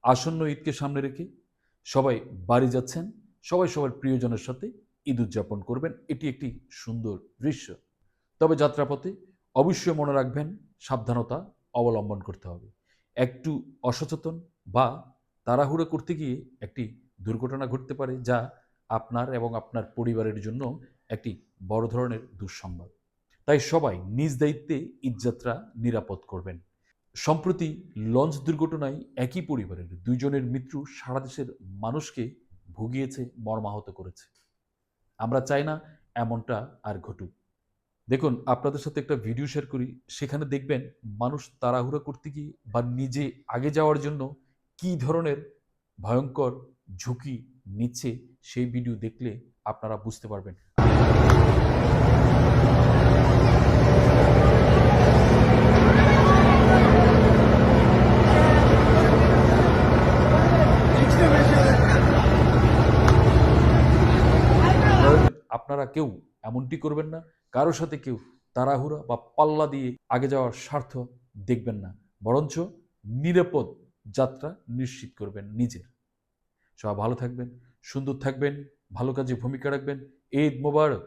আসন্ন ঈদকে সামনে রেখে সবাই বাড়ি যাচ্ছেন, সবাই সবার প্রিয়জনের সাথে ঈদ উদযাপন করবেন। এটি একটি সুন্দর দৃশ্য। তবে যাত্রাপথে অবশ্যই মনে রাখবেন, সাবধানতা অবলম্বন করতে হবে। একটু অসচেতন বা তাড়াহুড়ো করতে গিয়ে একটি দুর্ঘটনা ঘটতে পারে, যা আপনার এবং আপনার পরিবারের জন্য একটি বড় ধরনের দুঃসংবাদ। তাই সবাই নিজ দায়িত্বে ঈদযাত্রা নিরাপদ করবেন। সম্প্রতি লঞ্চ দুর্ঘটনায় একই পরিবারের দুইজনের মৃত্যু সারা দেশের মানুষকে ভুগিয়েছে, মর্মাহত করেছে। আমরা চাই না এমনটা আর ঘটুক। দেখুন, আপনাদের সাথে একটা ভিডিও শেয়ার করি। সেখানে দেখবেন মানুষ তাড়াহুড়ো করতে গিয়ে বা নিজে আগে যাওয়ার জন্য কী ধরনের ভয়ঙ্কর ঝুঁকি নিচ্ছে, সেই ভিডিও দেখলে আপনারা বুঝতে পারবেন। আপনারা কেউ এমনটি করবেন না। কারো সাথে কেউ তাড়াহুড়া বা পাল্লা দিয়ে আগে যাওয়ার স্বার্থ দেখবেন না। বরঞ্চ নিরাপদ যাত্রা নিশ্চিত করবেন নিজের। সবাই ভালো থাকবেন, সুন্দর থাকবেন, ভালো কাজে ভূমিকা রাখবেন। ঈদ মোবারক।